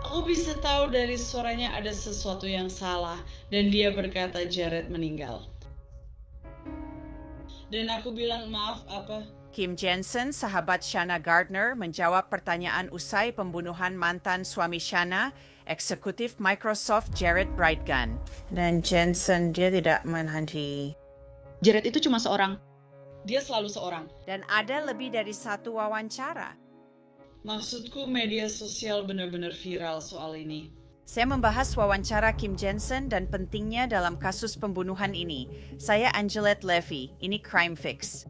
Aku bisa tahu dari suaranya ada sesuatu yang salah, dan dia berkata Jared meninggal. Dan aku bilang, maaf apa? Kim Jensen, sahabat Shanna Gardner, menjawab pertanyaan usai pembunuhan mantan suami Shanna, eksekutif Microsoft Jared Bridegan. Dan Jensen, dia tidak menghenti. Jared itu cuma seorang. Dia selalu seorang. Dan ada lebih dari satu wawancara. Maksudku media sosial benar-benar viral soal ini. Saya membahas wawancara Kim Jensen dan pentingnya dalam kasus pembunuhan ini. Saya Angelette Levy, ini Crime Fix.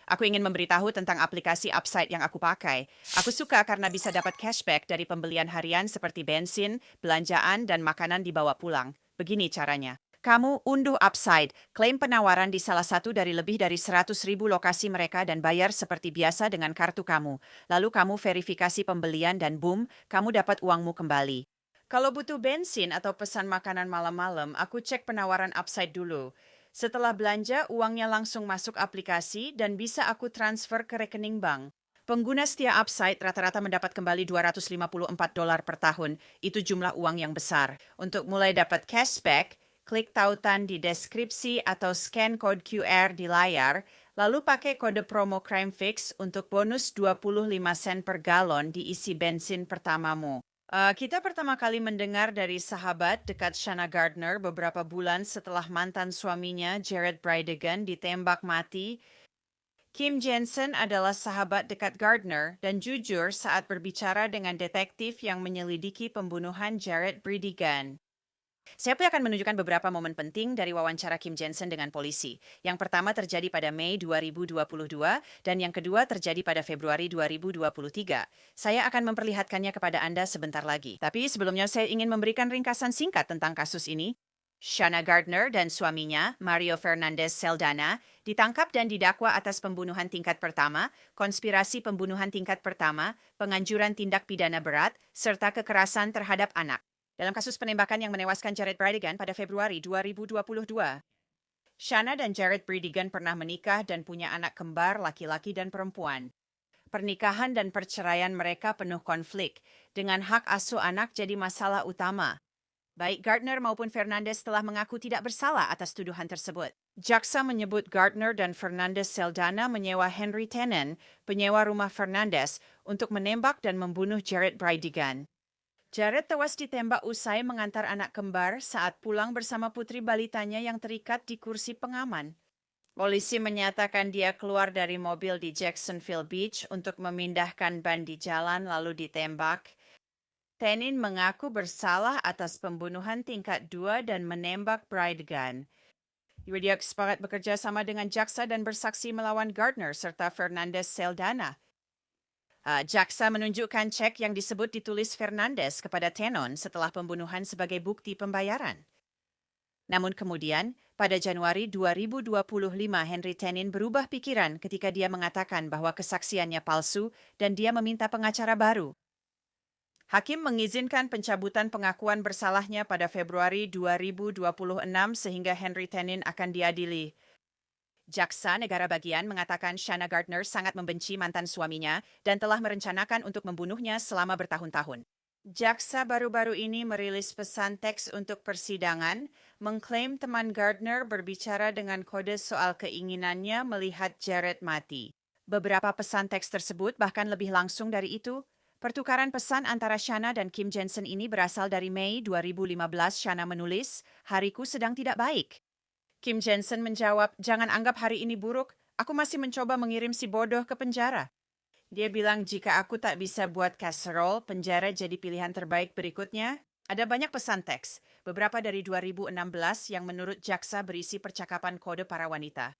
Aku ingin memberitahu tentang aplikasi Upside yang aku pakai. Aku suka karena bisa dapat cashback dari pembelian harian seperti bensin, belanjaan, dan makanan dibawa pulang. Begini caranya. Kamu unduh Upside, klaim penawaran di salah satu dari lebih dari 100.000 lokasi mereka dan bayar seperti biasa dengan kartu kamu. Lalu kamu verifikasi pembelian dan boom, kamu dapat uangmu kembali. Kalau butuh bensin atau pesan makanan malam-malam, aku cek penawaran Upside dulu. Setelah belanja, uangnya langsung masuk aplikasi dan bisa aku transfer ke rekening bank. Pengguna setia Upside rata-rata mendapat kembali $254 per tahun. Itu jumlah uang yang besar. Untuk mulai dapat cashback, klik tautan di deskripsi atau scan kode QR di layar, lalu pakai kode promo Crime Fix untuk bonus 25 sen per galon diisi bensin pertamamu. Kita pertama kali mendengar dari sahabat dekat Shanna Gardner beberapa bulan setelah mantan suaminya Jared Bridegan ditembak mati. Kim Jensen adalah sahabat dekat Gardner dan jujur saat berbicara dengan detektif yang menyelidiki pembunuhan Jared Bridegan. Saya pun akan menunjukkan beberapa momen penting dari wawancara Kim Jensen dengan polisi. Yang pertama terjadi pada Mei 2022 dan yang kedua terjadi pada Februari 2023. Saya akan memperlihatkannya kepada Anda sebentar lagi. Tapi sebelumnya saya ingin memberikan ringkasan singkat tentang kasus ini. Shanna Gardner dan suaminya, Mario Fernandez Saldana, ditangkap dan didakwa atas pembunuhan tingkat pertama, konspirasi pembunuhan tingkat pertama, penganjuran tindak pidana berat, serta kekerasan terhadap anak. Dalam kasus penembakan yang menewaskan Jared Bridegan pada Februari 2022. Shanna dan Jared Bridegan pernah menikah dan punya anak kembar laki-laki dan perempuan. Pernikahan dan perceraian mereka penuh konflik, dengan hak asuh anak jadi masalah utama. Baik Gardner maupun Fernandez telah mengaku tidak bersalah atas tuduhan tersebut. Jaksa menyebut Gardner dan Fernandez Saldana menyewa Henry Tenen, penyewa rumah Fernandez, untuk menembak dan membunuh Jared Bridegan. Jared tewas ditembak usai mengantar anak kembar saat pulang bersama putri balitanya yang terikat di kursi pengaman. Polisi menyatakan dia keluar dari mobil di Jacksonville Beach untuk memindahkan ban di jalan lalu ditembak. Tenin mengaku bersalah atas pembunuhan tingkat 2 dan menembak Bridegan. Dia sepakat bekerja sama dengan jaksa dan bersaksi melawan Gardner serta Fernandez Saldana. Jaksa menunjukkan cek yang disebut ditulis Fernandez kepada Tenon setelah pembunuhan sebagai bukti pembayaran. Namun kemudian, pada Januari 2025, Henry Tenin berubah pikiran ketika dia mengatakan bahwa kesaksiannya palsu dan dia meminta pengacara baru. Hakim mengizinkan pencabutan pengakuan bersalahnya pada Februari 2026 sehingga Henry Tenin akan diadili. Jaksa negara bagian mengatakan Shanna Gardner sangat membenci mantan suaminya dan telah merencanakan untuk membunuhnya selama bertahun-tahun. Jaksa baru-baru ini merilis pesan teks untuk persidangan, mengklaim teman Gardner berbicara dengan kode soal keinginannya melihat Jared mati. Beberapa pesan teks tersebut bahkan lebih langsung dari itu. Pertukaran pesan antara Shanna dan Kim Jensen ini berasal dari Mei 2015. Shanna menulis, "Hariku sedang tidak baik." Kim Jensen menjawab, "Jangan anggap hari ini buruk, aku masih mencoba mengirim si bodoh ke penjara." Dia bilang, "Jika aku tak bisa buat casserole, penjara jadi pilihan terbaik berikutnya." Ada banyak pesan teks, beberapa dari 2016 yang menurut jaksa berisi percakapan kode para wanita.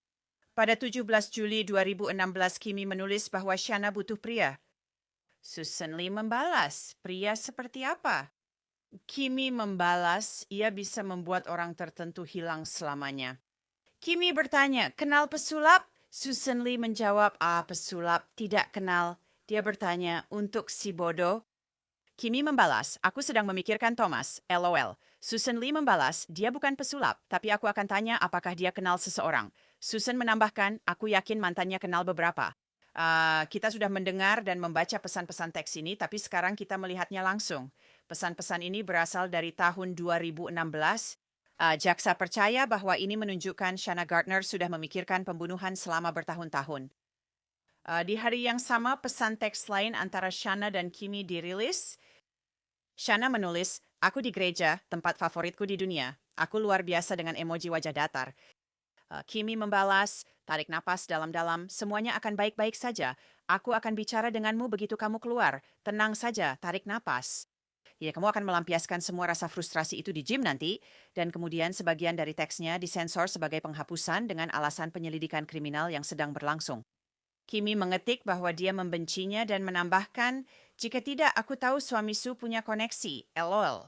Pada 17 Juli 2016, Kimi menulis bahwa Shanna butuh pria. Susan Lee membalas, "Pria seperti apa?" Kimi membalas, ia bisa membuat orang tertentu hilang selamanya. Kimi bertanya, "Kenal pesulap?" Susan Lee menjawab, "Pesulap, tidak kenal." Dia bertanya, "Untuk si bodoh?" Kimi membalas, "Aku sedang memikirkan Thomas, LOL." Susan Lee membalas, "Dia bukan pesulap, tapi aku akan tanya apakah dia kenal seseorang." Susan menambahkan, aku yakin mantannya kenal beberapa. Kita sudah mendengar dan membaca pesan-pesan teks ini, tapi sekarang kita melihatnya langsung. Pesan-pesan ini berasal dari tahun 2016. Jaksa percaya bahwa ini menunjukkan Shanna Gardner sudah memikirkan pembunuhan selama bertahun-tahun. Di hari yang sama, pesan teks lain antara Shanna dan Kimi dirilis. Shanna menulis, aku di gereja, tempat favoritku di dunia. Aku luar biasa dengan emoji wajah datar. Kimi membalas, tarik napas dalam-dalam, semuanya akan baik-baik saja. Aku akan bicara denganmu begitu kamu keluar. Tenang saja, tarik napas. Ya, kamu akan melampiaskan semua rasa frustrasi itu di gym nanti. Dan kemudian sebagian dari teksnya disensor sebagai penghapusan dengan alasan penyelidikan kriminal yang sedang berlangsung. Kimi mengetik bahwa dia membencinya dan menambahkan, jika tidak aku tahu suami Su punya koneksi, LOL.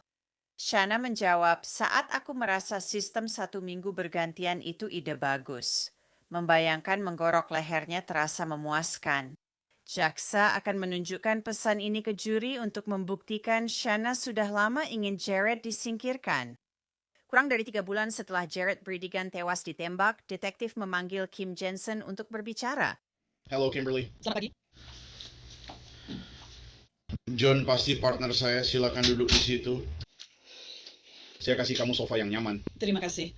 Shanna menjawab, saat aku merasa sistem 1 minggu bergantian itu ide bagus. Membayangkan menggorok lehernya terasa memuaskan. Jaksa akan menunjukkan pesan ini ke juri untuk membuktikan Shanna sudah lama ingin Jared disingkirkan. Kurang dari 3 bulan setelah Jared Bridigan tewas ditembak, detektif memanggil Kim Jensen untuk berbicara. Halo Kimberly. Selamat pagi. John pasti partner saya, silakan duduk di situ. Saya kasih kamu sofa yang nyaman. Terima kasih.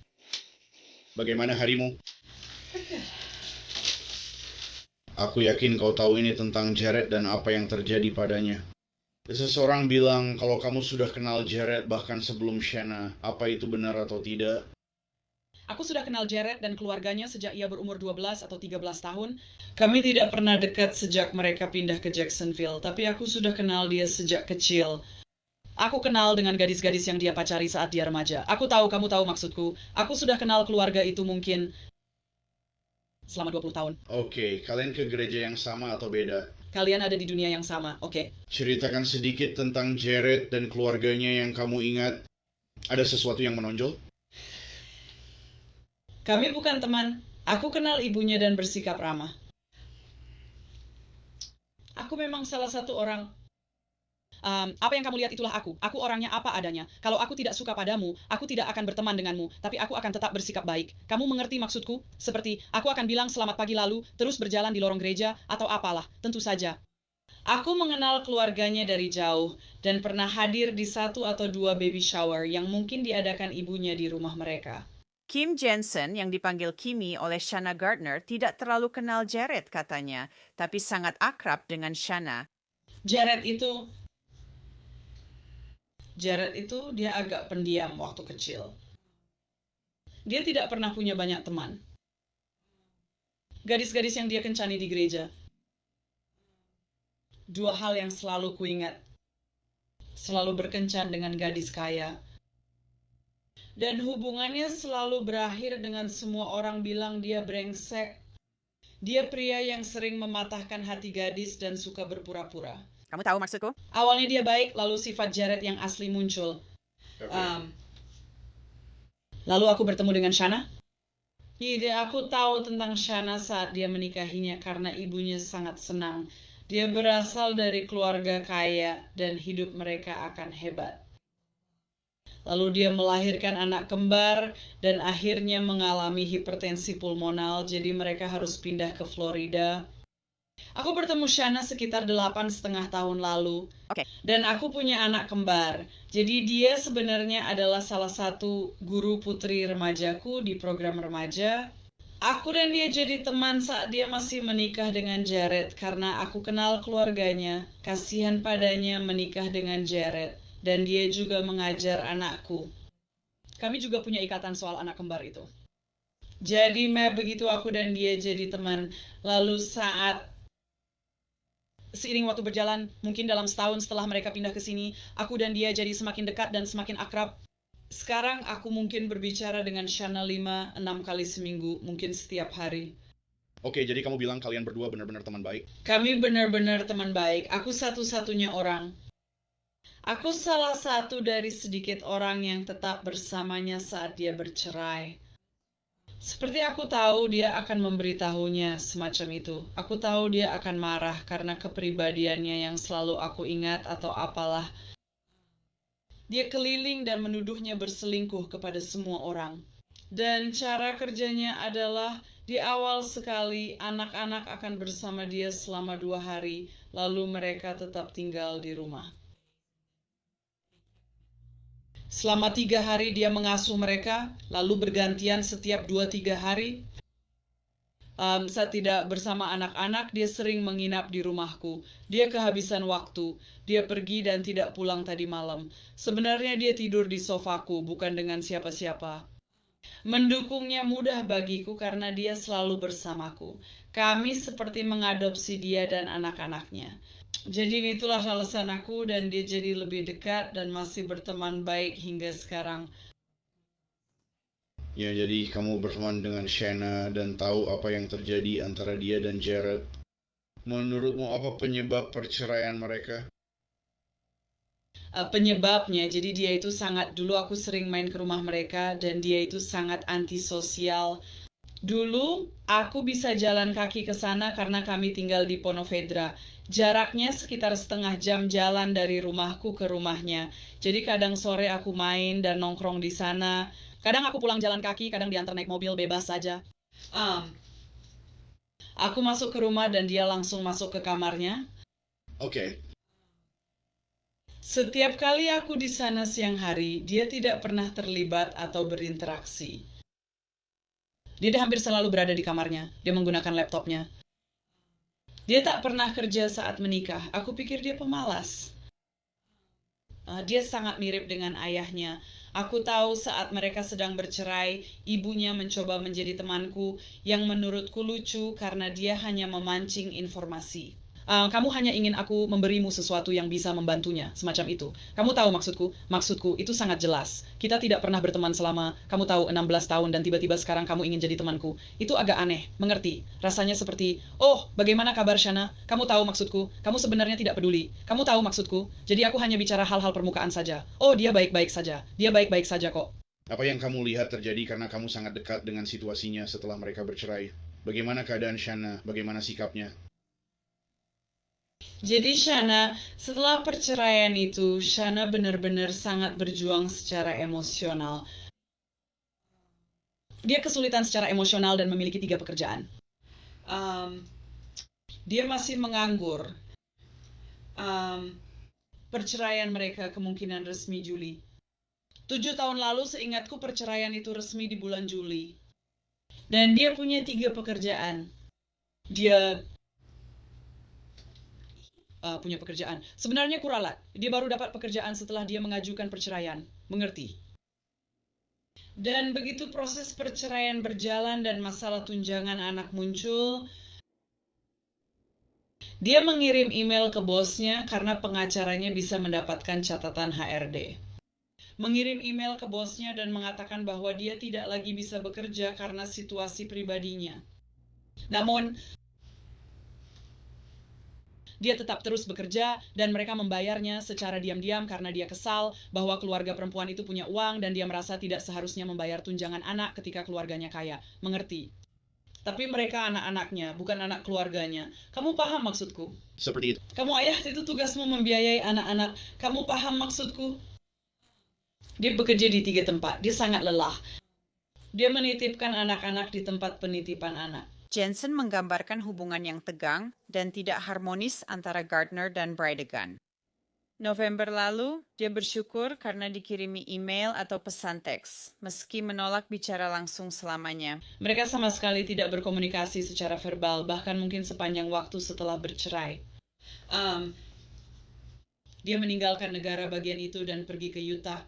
Bagaimana harimu? Aku yakin kau tahu ini tentang Jared dan apa yang terjadi padanya. Seseorang bilang kalau kamu sudah kenal Jared bahkan sebelum Shanna. Apa itu benar atau tidak? Aku sudah kenal Jared dan keluarganya sejak ia berumur 12 atau 13 tahun. Kami tidak pernah dekat sejak mereka pindah ke Jacksonville, tapi aku sudah kenal dia sejak kecil. Aku kenal dengan gadis-gadis yang dia pacari saat dia remaja. Aku tahu kamu tahu maksudku. Aku sudah kenal keluarga itu mungkin selama 20 tahun. Oke, kalian ke gereja yang sama atau beda? Kalian ada di dunia yang sama, oke? Ceritakan sedikit tentang Jared dan keluarganya yang kamu ingat. Ada sesuatu yang menonjol? Kami bukan teman. Aku kenal ibunya dan bersikap ramah. Aku memang salah satu orang. Apa yang kamu lihat itulah aku. Aku orangnya apa adanya. Kalau aku tidak suka padamu, aku tidak akan berteman denganmu, tapi aku akan tetap bersikap baik. Kamu mengerti maksudku? Seperti, aku akan bilang selamat pagi lalu, terus berjalan di lorong gereja, atau apalah, tentu saja. Aku mengenal keluarganya dari jauh, dan pernah hadir di 1 atau 2 baby shower yang mungkin diadakan ibunya di rumah mereka. Kim Jensen yang dipanggil Kimi oleh Shanna Gardner tidak terlalu kenal Jared katanya, tapi sangat akrab dengan Shanna. Jared itu dia agak pendiam waktu kecil. Dia tidak pernah punya banyak teman. Gadis-gadis yang dia kencani di gereja. 2 hal yang selalu kuingat. Selalu berkencan dengan gadis kaya. Dan hubungannya selalu berakhir dengan semua orang bilang dia brengsek. Dia pria yang sering mematahkan hati gadis dan suka berpura-pura. Kamu tahu maksudku? Awalnya dia baik, lalu sifat Jared yang asli muncul. Lalu aku bertemu dengan Shanna. Iya, aku tahu tentang Shanna saat dia menikahinya karena ibunya sangat senang. Dia berasal dari keluarga kaya dan hidup mereka akan hebat. Lalu dia melahirkan anak kembar dan akhirnya mengalami hipertensi pulmonal, jadi mereka harus pindah ke Florida. Aku bertemu Shanna sekitar 8,5 tahun lalu. Oke. Dan aku punya anak kembar. Jadi dia sebenarnya adalah salah satu guru putri remajaku di program remaja. Aku dan dia jadi teman saat dia masih menikah dengan Jared karena aku kenal keluarganya. Kasihan padanya menikah dengan Jared. Dan dia juga mengajar anakku. Kami juga punya ikatan soal anak kembar itu. Jadi begitu aku dan dia jadi teman. Lalu seiring waktu berjalan, mungkin dalam setahun setelah mereka pindah ke sini, aku dan dia jadi semakin dekat dan semakin akrab. Sekarang aku mungkin berbicara dengan Shanna 5-6 kali seminggu, mungkin setiap hari. Oke, jadi kamu bilang kalian berdua benar-benar teman baik? Kami benar-benar teman baik. Aku satu-satunya orang. Aku salah satu dari sedikit orang yang tetap bersamanya saat dia bercerai. Seperti aku tahu dia akan memberitahunya semacam itu. Aku tahu dia akan marah karena kepribadiannya yang selalu aku ingat atau apalah. Dia keliling dan menuduhnya berselingkuh kepada semua orang. Dan cara kerjanya adalah Di awal sekali, anak-anak akan bersama dia selama 2 hari, lalu mereka tetap tinggal di rumah. Selama 3 hari dia mengasuh mereka, lalu bergantian setiap 2-3 hari. Saat tidak bersama anak-anak, dia sering menginap di rumahku. Dia kehabisan waktu. Dia pergi dan tidak pulang tadi malam. Sebenarnya dia tidur di sofaku, bukan dengan siapa-siapa. Mendukungnya mudah bagiku karena dia selalu bersamaku. Kami seperti mengadopsi dia dan anak-anaknya. Jadi itulah alasan aku dan dia jadi lebih dekat dan masih berteman baik hingga sekarang. Ya, jadi kamu berteman dengan Shanna dan tahu apa yang terjadi antara dia dan Jared. Menurutmu apa penyebab perceraian mereka? Penyebabnya, jadi dia itu sangat, dulu aku sering main ke rumah mereka dan dia itu sangat antisosial. Dulu aku bisa jalan kaki ke sana karena kami tinggal di Pontevedra. Jaraknya sekitar setengah jam jalan dari rumahku ke rumahnya. Jadi kadang sore aku main dan nongkrong di sana. Kadang aku pulang jalan kaki, kadang diantar naik mobil, bebas saja. Aku masuk ke rumah dan dia langsung masuk ke kamarnya. Oke. Setiap kali aku di sana siang hari, dia tidak pernah terlibat atau berinteraksi. Dia hampir selalu berada di kamarnya. Dia menggunakan laptopnya. Dia tak pernah kerja saat menikah. Aku pikir dia pemalas. Dia sangat mirip dengan ayahnya. Aku tahu saat mereka sedang bercerai, ibunya mencoba menjadi temanku yang menurutku lucu karena dia hanya memancing informasi. Kamu hanya ingin aku memberimu sesuatu yang bisa membantunya, semacam itu. Kamu tahu maksudku? Maksudku itu sangat jelas. Kita tidak pernah berteman selama, kamu tahu, 16 tahun dan tiba-tiba sekarang kamu ingin jadi temanku. Itu agak aneh, mengerti? Rasanya seperti, oh, bagaimana kabar Shana? Kamu tahu maksudku? Kamu sebenarnya tidak peduli. Kamu tahu maksudku? Jadi aku hanya bicara hal-hal permukaan saja. Oh, dia baik-baik saja. Dia baik-baik saja kok. Apa yang kamu lihat terjadi karena kamu sangat dekat dengan situasinya setelah mereka bercerai? Bagaimana keadaan Shanna? Bagaimana sikapnya? Jadi Shana, setelah perceraian itu, Shana benar-benar sangat berjuang secara emosional. Dia kesulitan secara emosional dan memiliki 3 pekerjaan. Dia masih menganggur. Perceraian mereka kemungkinan resmi Juli. 7 tahun lalu seingatku perceraian itu resmi di bulan Juli. Dan dia punya 3 pekerjaan. Dia punya pekerjaan. Sebenarnya kuralat. Dia baru dapat pekerjaan setelah dia mengajukan perceraian. Mengerti? Dan begitu proses perceraian berjalan dan masalah tunjangan anak muncul, dia mengirim email ke bosnya karena pengacaranya bisa mendapatkan catatan HRD. Mengirim email ke bosnya dan mengatakan bahwa dia tidak lagi bisa bekerja karena situasi pribadinya. Namun, dia tetap terus bekerja dan mereka membayarnya secara diam-diam karena dia kesal bahwa keluarga perempuan itu punya uang dan dia merasa tidak seharusnya membayar tunjangan anak ketika keluarganya kaya. Mengerti? Tapi mereka anak-anaknya, bukan anak keluarganya. Kamu paham maksudku? Seperti itu. Kamu ayah itu tugasmu membiayai anak-anak. Kamu paham maksudku? Dia bekerja di 3 tempat. Dia sangat lelah. Dia menitipkan anak-anak di tempat penitipan anak. Jensen menggambarkan hubungan yang tegang dan tidak harmonis antara Gardner dan Bridegan. November lalu, dia bersyukur karena dikirimi email atau pesan teks, meski menolak bicara langsung selamanya. Mereka sama sekali tidak berkomunikasi secara verbal, bahkan mungkin sepanjang waktu setelah bercerai. Dia meninggalkan negara bagian itu dan pergi ke Utah.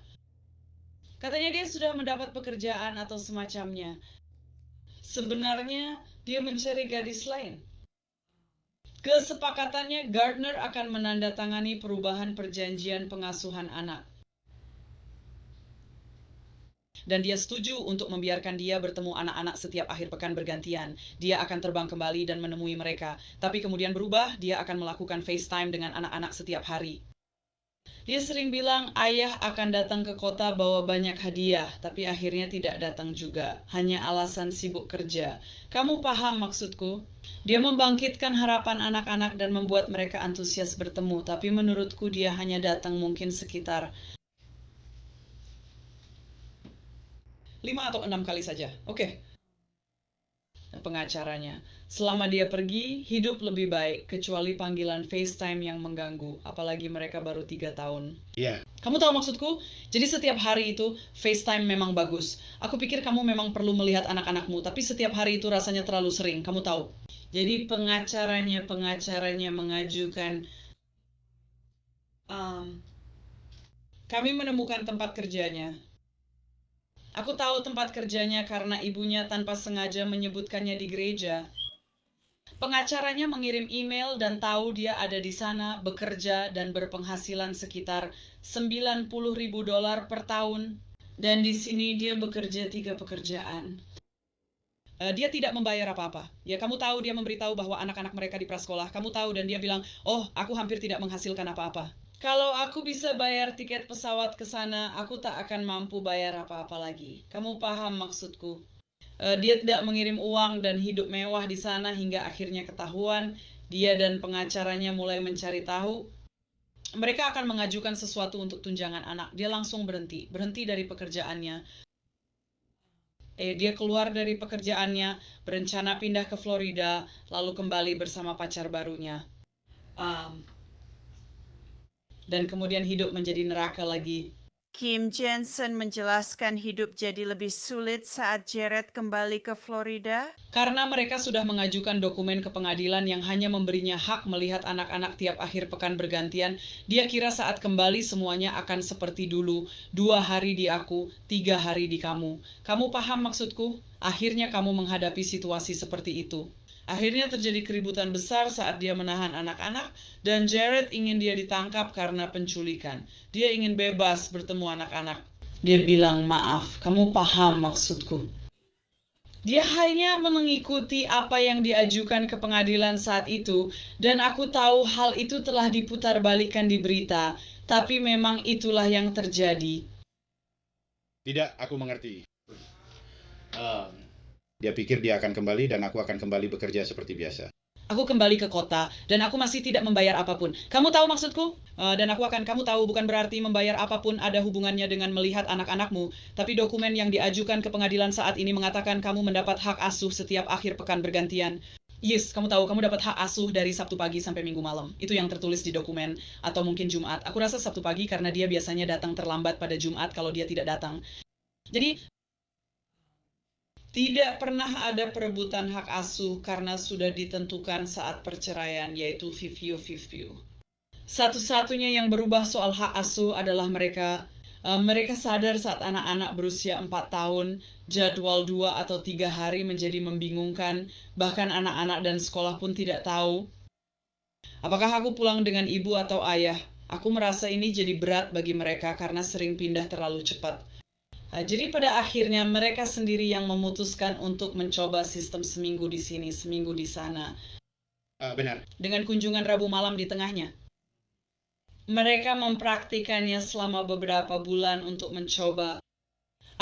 Katanya dia sudah mendapat pekerjaan atau semacamnya. Sebenarnya, dia mencari gadis lain. Kesepakatannya, Gardner akan menandatangani perubahan perjanjian pengasuhan anak. Dan dia setuju untuk membiarkan dia bertemu anak-anak setiap akhir pekan bergantian. Dia akan terbang kembali dan menemui mereka. Tapi kemudian berubah, dia akan melakukan FaceTime dengan anak-anak setiap hari. Dia sering bilang ayah akan datang ke kota bawa banyak hadiah, tapi akhirnya tidak datang juga. Hanya alasan sibuk kerja. Kamu paham maksudku? Dia membangkitkan harapan anak-anak dan membuat mereka antusias bertemu, tapi menurutku dia hanya datang mungkin sekitar 5 atau 6 kali saja. Oke. pengacaranya. Selama dia pergi, hidup lebih baik, kecuali panggilan FaceTime yang mengganggu, apalagi mereka baru 3 tahun. Iya, Kamu tahu maksudku? Jadi setiap hari itu FaceTime memang bagus. Aku pikir kamu memang perlu melihat anak-anakmu, tapi setiap hari itu rasanya terlalu sering, kamu tahu. Jadi pengacaranya mengajukan, kami menemukan tempat kerjanya. Aku tahu tempat kerjanya karena ibunya tanpa sengaja menyebutkannya di gereja. Pengacaranya mengirim email dan tahu dia ada di sana, bekerja dan berpenghasilan sekitar $90.000 per tahun. Dan di sini dia bekerja 3 pekerjaan. Dia tidak membayar apa-apa. Ya, kamu tahu dia memberitahu bahwa anak-anak mereka di prasekolah. Kamu tahu dan dia bilang, oh, aku hampir tidak menghasilkan apa-apa. Kalau aku bisa bayar tiket pesawat ke sana, aku tak akan mampu bayar apa-apa lagi. Kamu paham maksudku? Dia tidak mengirim uang dan hidup mewah di sana hingga akhirnya ketahuan. Dia dan pengacaranya mulai mencari tahu. Mereka akan mengajukan sesuatu untuk tunjangan anak. Dia langsung berhenti dari pekerjaannya. Dia keluar dari pekerjaannya, berencana pindah ke Florida, lalu kembali bersama pacar barunya. Dan kemudian hidup menjadi neraka lagi. Kim Jensen menjelaskan hidup jadi lebih sulit saat Jared kembali ke Florida. Karena mereka sudah mengajukan dokumen ke pengadilan yang hanya memberinya hak melihat anak-anak tiap akhir pekan bergantian, dia kira saat kembali semuanya akan seperti dulu. 2 hari di aku, 3 hari di kamu. Kamu paham maksudku? Akhirnya kamu menghadapi situasi seperti itu. Akhirnya terjadi keributan besar saat dia menahan anak-anak, dan Jared ingin dia ditangkap karena penculikan. Dia ingin bebas bertemu anak-anak. Dia bilang, maaf, kamu paham maksudku. Dia hanya mengikuti apa yang diajukan ke pengadilan saat itu, dan aku tahu hal itu telah diputarbalikkan di berita, tapi memang itulah yang terjadi. Tidak, aku mengerti. Dia pikir dia akan kembali dan aku akan kembali bekerja seperti biasa. Aku kembali ke kota, dan aku masih tidak membayar apapun. Kamu tahu maksudku? Kamu tahu bukan berarti membayar apapun ada hubungannya dengan melihat anak-anakmu, tapi dokumen yang diajukan ke pengadilan saat ini mengatakan kamu mendapat hak asuh setiap akhir pekan bergantian. Yes, kamu tahu, kamu dapat hak asuh dari Sabtu pagi sampai Minggu malam. Itu yang tertulis di dokumen, atau mungkin Jumat. Aku rasa Sabtu pagi karena dia biasanya datang terlambat pada Jumat kalau dia tidak datang. Jadi, tidak pernah ada perebutan hak asuh karena sudah ditentukan saat perceraian, yaitu 50-50. Satu-satunya yang berubah soal hak asuh adalah mereka sadar saat anak-anak berusia 4 tahun, jadwal 2 atau 3 hari menjadi membingungkan, bahkan anak-anak dan sekolah pun tidak tahu. Apakah aku pulang dengan ibu atau ayah? Aku merasa ini jadi berat bagi mereka karena sering pindah terlalu cepat. Jadi pada akhirnya mereka sendiri yang memutuskan untuk mencoba sistem seminggu di sini, seminggu di sana. Benar. Dengan kunjungan Rabu malam di tengahnya. Mereka mempraktikannya selama beberapa bulan untuk mencoba.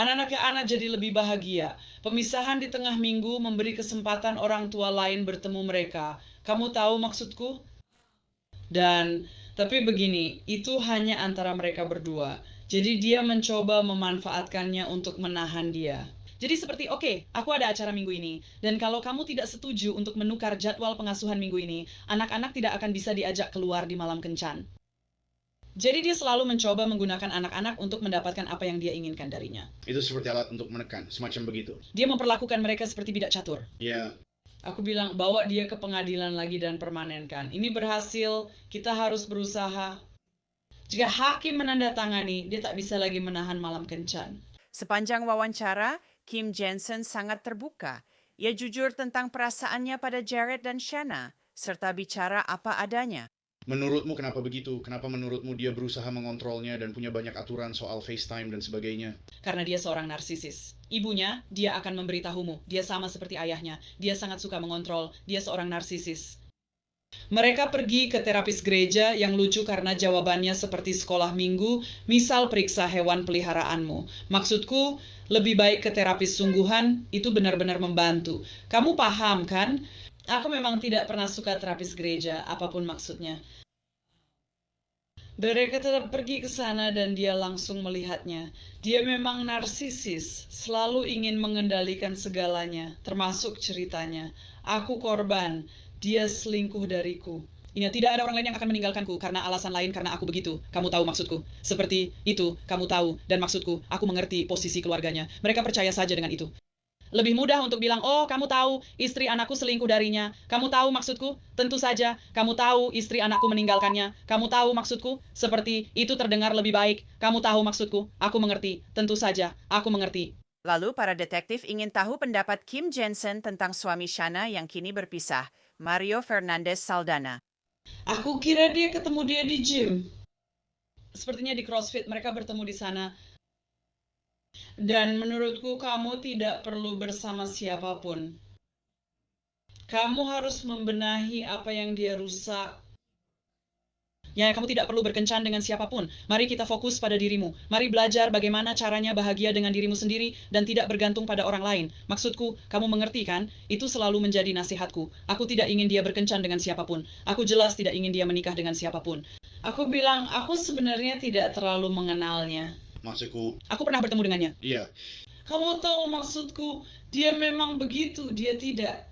Anak-anak jadi lebih bahagia. Pemisahan di tengah minggu memberi kesempatan orang tua lain bertemu mereka. Kamu tahu maksudku? Tapi begini, itu hanya antara mereka berdua. Jadi dia mencoba memanfaatkannya untuk menahan dia. Jadi seperti, oke, aku ada acara minggu ini. Dan kalau kamu tidak setuju untuk menukar jadwal pengasuhan minggu ini, anak-anak tidak akan bisa diajak keluar di malam kencan. Jadi dia selalu mencoba menggunakan anak-anak untuk mendapatkan apa yang dia inginkan darinya. Itu seperti alat untuk menekan, semacam begitu. Dia memperlakukan mereka seperti bidak catur. Ya, Aku bilang, bawa dia ke pengadilan lagi dan permanenkan. Ini berhasil, kita harus berusaha. Jika hakim menandatangani, dia tak bisa lagi menahan malam kencan. Sepanjang wawancara, Kim Jensen sangat terbuka. Ia jujur tentang perasaannya pada Jared dan Shanna, serta bicara apa adanya. menurutmu kenapa begitu? Kenapa menurutmu dia berusaha mengontrolnya dan punya banyak aturan soal FaceTime dan sebagainya? Karena dia seorang narsisis. Ibunya, dia akan memberitahumu. Dia sama seperti ayahnya. Dia sangat suka mengontrol. Dia seorang narsisis. Mereka pergi ke terapis gereja yang lucu karena jawabannya seperti sekolah minggu, misal periksa hewan peliharaanmu. Maksudku, lebih baik ke terapis sungguhan, itu benar-benar membantu. Kamu paham kan? Aku memang tidak pernah suka terapis gereja, apapun maksudnya. Mereka tetap pergi ke sana dan dia langsung melihatnya. Dia memang narsisis, selalu ingin mengendalikan segalanya, termasuk ceritanya. Aku korban, dia selingkuh dariku. Ini tidak ada orang lain yang akan meninggalkanku karena alasan lain karena aku begitu. Kamu tahu maksudku. Seperti itu, kamu tahu. Dan maksudku, aku mengerti posisi keluarganya. Mereka percaya saja dengan itu. Lebih mudah untuk bilang, oh kamu tahu istri anakku selingkuh darinya. Kamu tahu maksudku? Tentu saja. Kamu tahu istri anakku meninggalkannya. Kamu tahu maksudku? Seperti itu terdengar lebih baik. Kamu tahu maksudku? Aku mengerti. Tentu saja. Aku mengerti. Lalu para detektif ingin tahu pendapat Kim Jensen tentang suami Shanna yang kini berpisah, Mario Fernandez Saldana. Aku kira dia ketemu dia di gym. Sepertinya di CrossFit mereka bertemu di sana. Dan menurutku kamu tidak perlu bersama siapapun. Kamu harus membenahi apa yang dia rusak. Ya, kamu tidak perlu berkencan dengan siapapun. Mari kita fokus pada dirimu. Mari belajar bagaimana caranya bahagia dengan dirimu sendiri dan tidak bergantung pada orang lain. Maksudku, kamu mengerti kan? Itu selalu menjadi nasihatku. Aku tidak ingin dia berkencan dengan siapapun. Aku jelas tidak ingin dia menikah dengan siapapun. Aku bilang, aku sebenarnya tidak terlalu mengenalnya. Maksudku, Aku pernah bertemu dengannya. iya, Kamu tahu maksudku, dia memang begitu, dia tidak.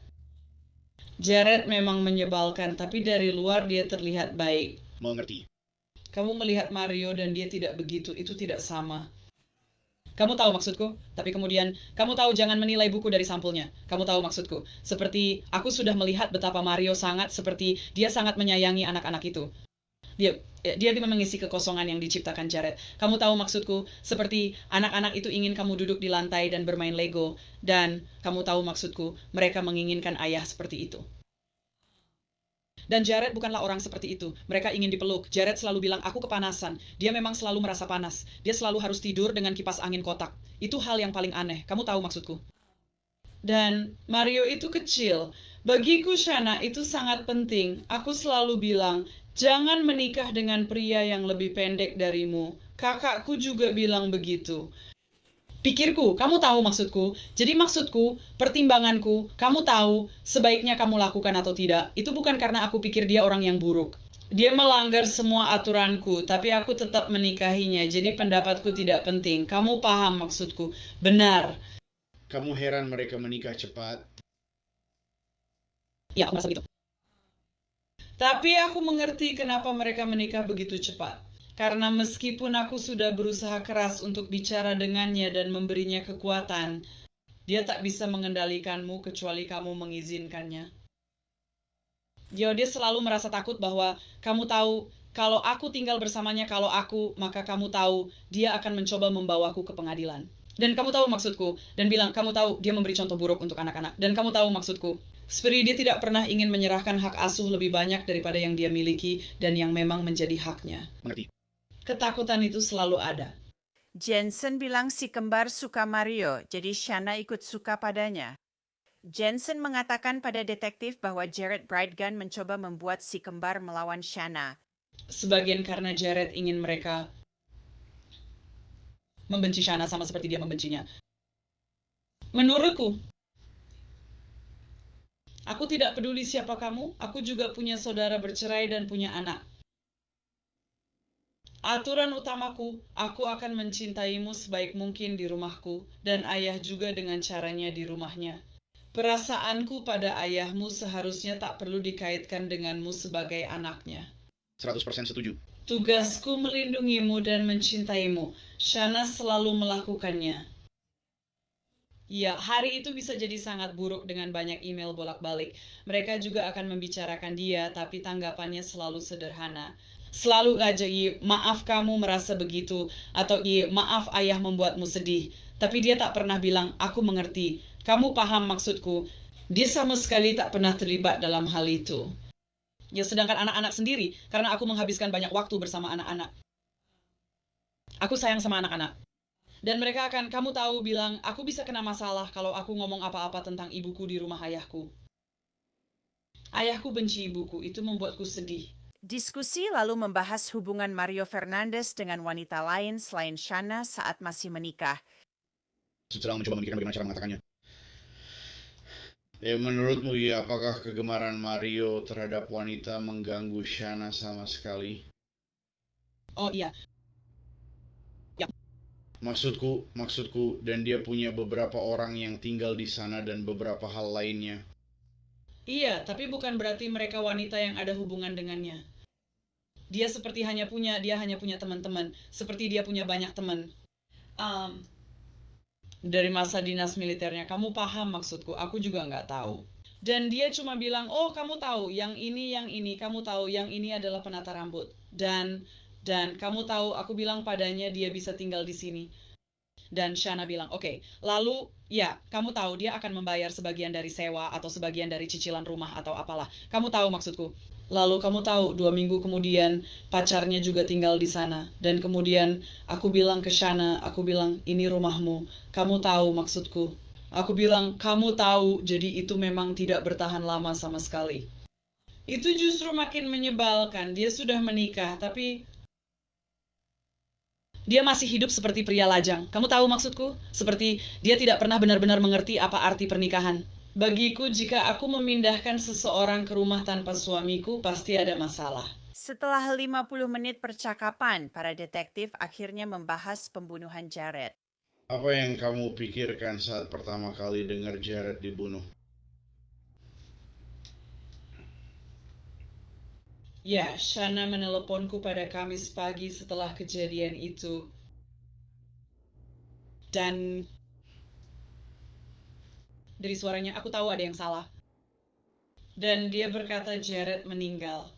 Jared memang menyebalkan, tapi dari luar dia terlihat baik. mengerti. Kamu melihat Mario dan dia tidak begitu, itu tidak sama. Kamu tahu maksudku? Tapi kemudian, kamu tahu jangan menilai buku dari sampulnya. Kamu tahu maksudku? Seperti, aku sudah melihat betapa Mario seperti dia sangat menyayangi anak-anak itu. Dia mengisi kekosongan yang diciptakan Jared. Kamu tahu maksudku? Seperti anak-anak itu ingin kamu duduk di lantai dan bermain Lego. Dan kamu tahu maksudku? Mereka menginginkan ayah seperti itu. Dan Jared bukanlah orang seperti itu. Mereka ingin dipeluk. Jared selalu bilang, aku kepanasan. Dia memang selalu merasa panas. Dia selalu harus tidur dengan kipas angin kotak. Itu hal yang paling aneh. Kamu tahu maksudku? Dan Mario itu kecil. Bagiku Shanna itu sangat penting. Aku selalu bilang, jangan menikah dengan pria yang lebih pendek darimu. Kakakku juga bilang begitu. Pikirku, kamu tahu maksudku. Jadi maksudku, pertimbanganku, kamu tahu sebaiknya kamu lakukan atau tidak. Itu bukan karena aku pikir dia orang yang buruk. Dia melanggar semua aturanku, tapi aku tetap menikahinya. Jadi pendapatku tidak penting. Kamu paham maksudku. Benar. Kamu heran mereka menikah cepat? Ya, aku merasa begitu. Tapi aku mengerti kenapa mereka menikah begitu cepat. Karena meskipun aku sudah berusaha keras untuk bicara dengannya dan memberinya kekuatan, dia tak bisa mengendalikanmu kecuali kamu mengizinkannya. Dia selalu merasa takut bahwa kamu tahu, kalau aku tinggal bersamanya, maka kamu tahu, dia akan mencoba membawaku ke pengadilan. Dan kamu tahu maksudku, dan bilang, kamu tahu, dia memberi contoh buruk untuk anak-anak. Dan kamu tahu maksudku, seperti dia tidak pernah ingin menyerahkan hak asuh lebih banyak daripada yang dia miliki dan yang memang menjadi haknya. Mengerti. Ketakutan itu selalu ada. Jensen bilang si kembar suka Mario, jadi Shanna ikut suka padanya. Jensen mengatakan pada detektif bahwa Jared Brightgun mencoba membuat si kembar melawan Shanna. Sebagian karena Jared ingin mereka membenci Shanna sama seperti dia membencinya. Menurutku, aku tidak peduli siapa kamu, aku juga punya saudara bercerai dan punya anak. Aturan utamaku, aku akan mencintaimu sebaik mungkin di rumahku, dan ayah juga dengan caranya di rumahnya. Perasaanku pada ayahmu seharusnya tak perlu dikaitkan denganmu sebagai anaknya. 100% setuju. Tugasku melindungimu dan mencintaimu. Shanna selalu melakukannya. Ya, hari itu bisa jadi sangat buruk dengan banyak email bolak-balik. Mereka juga akan membicarakan dia, tapi tanggapannya selalu sederhana. Selalu aja, maaf kamu merasa begitu, atau maaf ayah membuatmu sedih. Tapi dia tak pernah bilang, aku mengerti, kamu paham maksudku. Dia sama sekali tak pernah terlibat dalam hal itu. Ya, sedangkan anak-anak sendiri, karena aku menghabiskan banyak waktu bersama anak-anak. Aku sayang sama anak-anak. Dan mereka akan, kamu tahu, bilang, aku bisa kena masalah kalau aku ngomong apa-apa tentang ibuku di rumah ayahku. Ayahku benci ibuku, itu membuatku sedih. Diskusi lalu membahas hubungan Mario Fernandez dengan wanita lain selain Shanna saat masih menikah. Sedang mencoba memikirkan bagaimana cara mengatakannya. Ya, menurutmu ya, apakah kegemaran Mario terhadap wanita mengganggu Shanna sama sekali? Oh iya, Maksudku, dan dia punya beberapa orang yang tinggal di sana dan beberapa hal lainnya. iya, tapi bukan berarti mereka wanita yang ada hubungan dengannya. Dia hanya punya teman-teman, seperti dia punya banyak teman. Um, dari masa dinas militernya, kamu paham maksudku, aku juga nggak tahu. Dan dia cuma bilang, oh kamu tahu, yang ini, kamu tahu, yang ini adalah penata rambut. Dan kamu tahu, aku bilang padanya dia bisa tinggal di sini. Dan Shana bilang, oke, lalu ya, kamu tahu dia akan membayar sebagian dari sewa atau sebagian dari cicilan rumah atau apalah. Kamu tahu maksudku. Lalu kamu tahu, 2 minggu kemudian pacarnya juga tinggal di sana. Dan kemudian aku bilang ke Shana, aku bilang, ini rumahmu. Kamu tahu maksudku. Aku bilang, kamu tahu, jadi itu memang tidak bertahan lama sama sekali. Itu justru makin menyebalkan. Dia sudah menikah, tapi dia masih hidup seperti pria lajang. Kamu tahu maksudku? Seperti dia tidak pernah benar-benar mengerti apa arti pernikahan. Bagiku, jika aku memindahkan seseorang ke rumah tanpa suamiku, pasti ada masalah. Setelah 50 menit percakapan, para detektif akhirnya membahas pembunuhan Jared. Apa yang kamu pikirkan saat pertama kali dengar Jared dibunuh? Ya, Shana meneleponku pada Kamis pagi setelah kejadian itu. Dan dari suaranya aku tahu ada yang salah. Dan dia berkata Jared meninggal.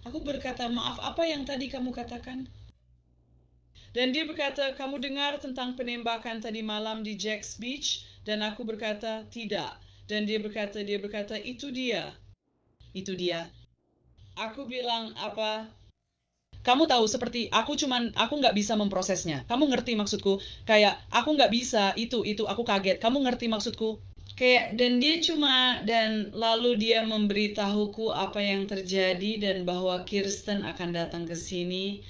Aku berkata, maaf, apa yang tadi kamu katakan? Dan dia berkata, kamu dengar tentang penembakan tadi malam di Jack's Beach? Dan aku berkata, tidak. Dan dia berkata, itu dia. Itu dia. Aku bilang, apa? Kamu tahu, seperti aku nggak bisa memprosesnya. Kamu ngerti maksudku? Kayak, aku nggak bisa, itu, aku kaget. Kamu ngerti maksudku? Kayak, dan lalu dia memberitahuku apa yang terjadi dan bahwa Kirsten akan datang ke sini.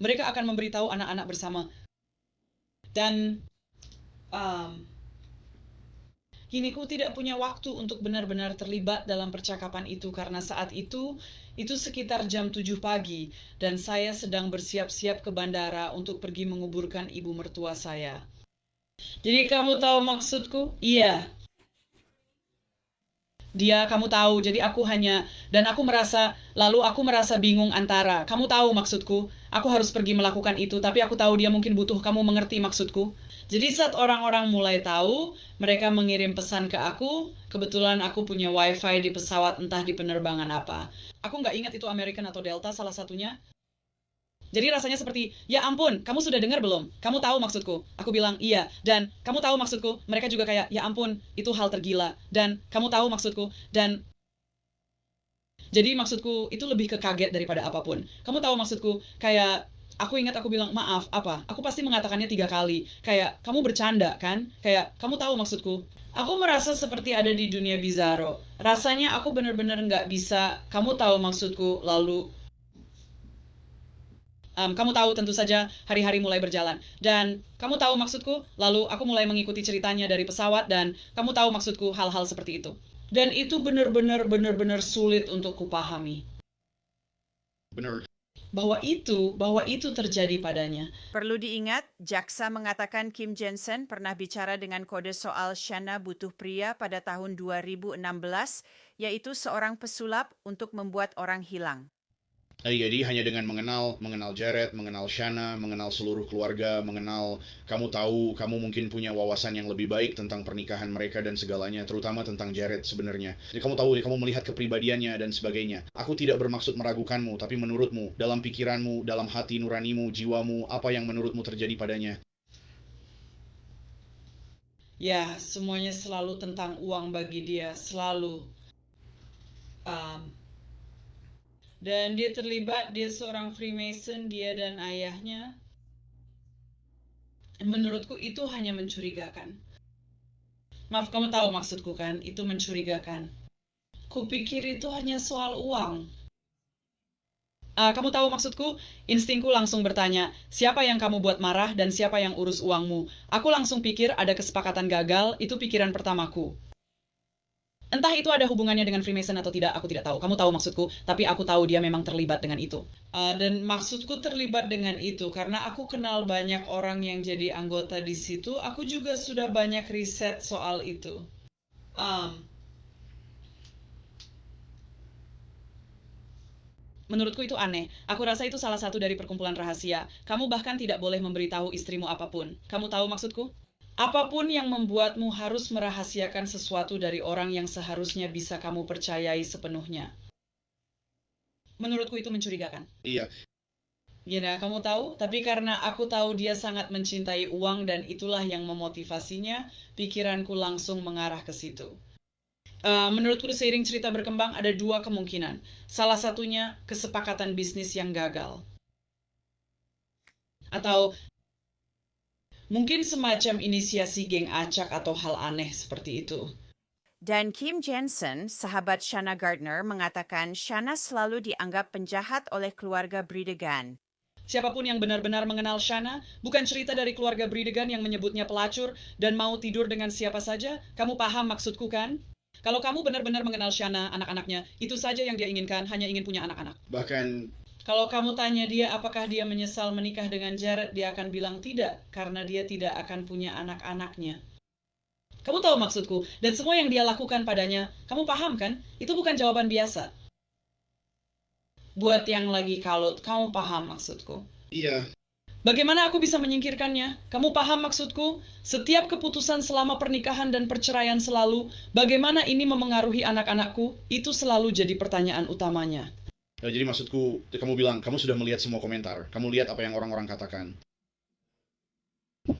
Mereka akan memberitahu anak-anak bersama. Dan, kini ku tidak punya waktu untuk benar-benar terlibat dalam percakapan itu karena saat itu sekitar jam 7 pagi dan saya sedang bersiap-siap ke bandara untuk pergi menguburkan ibu mertua saya. Jadi kamu tahu maksudku? Iya. Dia, kamu tahu, jadi aku merasa bingung antara, kamu tahu maksudku, aku harus pergi melakukan itu, tapi aku tahu dia mungkin butuh kamu mengerti maksudku. Jadi saat orang-orang mulai tahu, mereka mengirim pesan ke aku, kebetulan aku punya wifi di pesawat entah di penerbangan apa. Aku nggak ingat itu American atau Delta salah satunya. Jadi rasanya seperti, ya ampun, kamu sudah dengar belum? Kamu tahu maksudku? Aku bilang, iya. Dan kamu tahu maksudku? Mereka juga kayak, ya ampun, itu hal tergila. Dan kamu tahu maksudku? Dan jadi maksudku, itu lebih ke kaget daripada apapun. Kamu tahu maksudku? Kayak, aku ingat aku bilang, maaf, apa? Aku pasti mengatakannya 3 kali. Kayak, kamu bercanda, kan? Kayak, kamu tahu maksudku? Aku merasa seperti ada di dunia bizarro. Rasanya aku benar-benar nggak bisa, kamu tahu maksudku, lalu kamu tahu tentu saja hari-hari mulai berjalan. Dan kamu tahu maksudku, lalu aku mulai mengikuti ceritanya dari pesawat dan kamu tahu maksudku hal-hal seperti itu. Dan itu benar-benar sulit untuk kupahami. Benar. Bahwa itu terjadi padanya. Perlu diingat, jaksa mengatakan Kim Jensen pernah bicara dengan kode soal Shana butuh pria pada tahun 2016, yaitu seorang pesulap untuk membuat orang hilang. Jadi hanya dengan mengenal Jared, mengenal Shana, mengenal seluruh keluarga, mengenal kamu tahu, kamu mungkin punya wawasan yang lebih baik tentang pernikahan mereka dan segalanya, terutama tentang Jared sebenarnya. Jadi kamu melihat kepribadiannya dan sebagainya. Aku tidak bermaksud meragukanmu, tapi menurutmu, dalam pikiranmu, dalam hati nuranimu, jiwamu, apa yang menurutmu terjadi padanya? Ya, semuanya selalu tentang uang bagi dia, selalu. Dan dia terlibat, dia seorang Freemason, dia dan ayahnya. Menurutku itu hanya mencurigakan. Maaf, kamu tahu maksudku kan? Itu mencurigakan. Kupikir itu hanya soal uang. Kamu tahu maksudku? Instingku langsung bertanya, siapa yang kamu buat marah dan siapa yang urus uangmu? Aku langsung pikir ada kesepakatan gagal, itu pikiran pertamaku. Entah itu ada hubungannya dengan Freemason atau tidak, aku tidak tahu. Kamu tahu maksudku, tapi aku tahu dia memang terlibat dengan itu. Dan maksudku terlibat dengan itu karena aku kenal banyak orang yang jadi anggota di situ. Aku juga sudah banyak riset soal itu. Menurutku itu aneh. Aku rasa itu salah satu dari perkumpulan rahasia. Kamu bahkan tidak boleh memberitahu istrimu apapun. Kamu tahu maksudku? Apapun yang membuatmu harus merahasiakan sesuatu dari orang yang seharusnya bisa kamu percayai sepenuhnya. Menurutku itu mencurigakan. Iya. Gina, kamu tahu? Tapi karena aku tahu dia sangat mencintai uang dan itulah yang memotivasinya, pikiranku langsung mengarah ke situ. Menurutku seiring cerita berkembang ada dua kemungkinan. Salah satunya kesepakatan bisnis yang gagal. Atau mungkin semacam inisiasi geng acak atau hal aneh seperti itu. Dan Kim Jensen, sahabat Shanna Gardner, mengatakan Shanna selalu dianggap penjahat oleh keluarga Bridegan. Siapapun yang benar-benar mengenal Shanna, bukan cerita dari keluarga Bridegan yang menyebutnya pelacur dan mau tidur dengan siapa saja, kamu paham maksudku kan? Kalau kamu benar-benar mengenal Shanna, anak-anaknya, itu saja yang dia inginkan, hanya ingin punya anak-anak. Bahkan Kalau kamu tanya dia apakah dia menyesal menikah dengan Jared, dia akan bilang tidak, karena dia tidak akan punya anak-anaknya. Kamu tahu maksudku, dan semua yang dia lakukan padanya, kamu paham kan? Itu bukan jawaban biasa. Buat yang lagi kalut, kamu paham maksudku. iya, Bagaimana aku bisa menyingkirkannya? Kamu paham maksudku? Setiap keputusan selama pernikahan dan perceraian selalu, bagaimana ini memengaruhi anak-anakku, itu selalu jadi pertanyaan utamanya. Ya, jadi maksudku, kamu bilang, kamu sudah melihat semua komentar. Kamu lihat apa yang orang-orang katakan.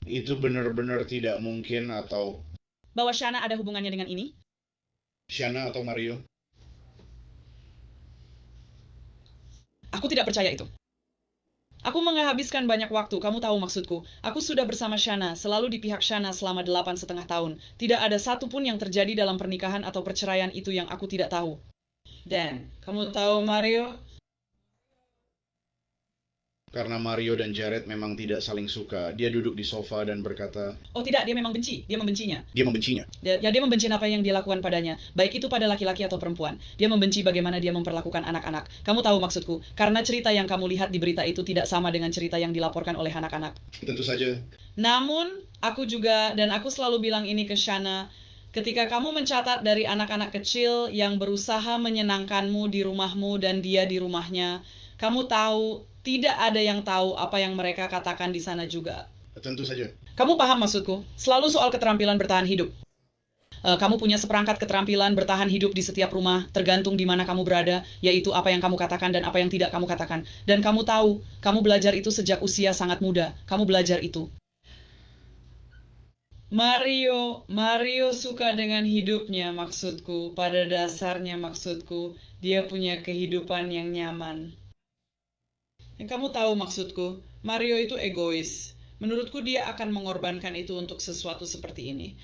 Itu benar-benar tidak mungkin atau Bahwa Shanna ada hubungannya dengan ini? Shanna atau Mario? Aku tidak percaya itu. Aku menghabiskan banyak waktu, kamu tahu maksudku. Aku sudah bersama Shanna, selalu di pihak Shanna selama 8,5 tahun. Tidak ada satupun yang terjadi dalam pernikahan atau perceraian itu yang aku tidak tahu. Dan, kamu tahu Mario? Karena Mario dan Jared memang tidak saling suka. Dia duduk di sofa dan berkata, Oh tidak, dia memang benci. Dia membencinya. dia membencinya. Dia membenci apa yang dia lakukan padanya, baik itu pada laki-laki atau perempuan. Dia membenci bagaimana dia memperlakukan anak-anak. Kamu tahu maksudku, karena cerita yang kamu lihat di berita itu tidak sama dengan cerita yang dilaporkan oleh anak-anak. Tentu saja. Namun, aku juga, dan aku selalu bilang ini ke Shanna, ketika kamu mencatat dari anak-anak kecil yang berusaha menyenangkanmu di rumahmu dan dia di rumahnya, kamu tahu, tidak ada yang tahu apa yang mereka katakan di sana juga. Tentu saja. Kamu paham maksudku? Selalu soal keterampilan bertahan hidup. Kamu punya seperangkat keterampilan bertahan hidup di setiap rumah, tergantung di mana kamu berada, yaitu apa yang kamu katakan dan apa yang tidak kamu katakan. Dan kamu tahu, kamu belajar itu sejak usia sangat muda. Kamu belajar itu. Mario suka dengan hidupnya maksudku. Pada dasarnya maksudku, dia punya kehidupan yang nyaman. Dan kamu tahu maksudku, Mario itu egois. Menurutku dia akan mengorbankan itu untuk sesuatu seperti ini.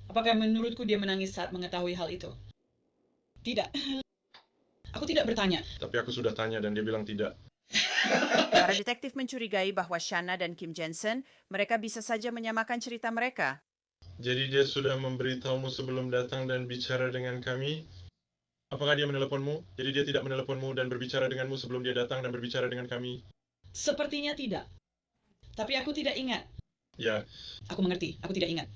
Apakah menurutku dia menangis saat mengetahui hal itu? Tidak. Aku tidak bertanya. Tapi aku sudah tanya dan dia bilang tidak. Para detektif mencurigai bahwa Shanna dan Kim Jensen, mereka bisa saja menyamakan cerita mereka. Jadi dia sudah memberitahumu sebelum datang dan bicara dengan kami? Apakah dia meneleponmu? Jadi dia tidak meneleponmu dan berbicara denganmu sebelum dia datang dan berbicara dengan kami? Sepertinya tidak. Tapi aku tidak ingat. Ya, Aku mengerti, aku tidak ingat.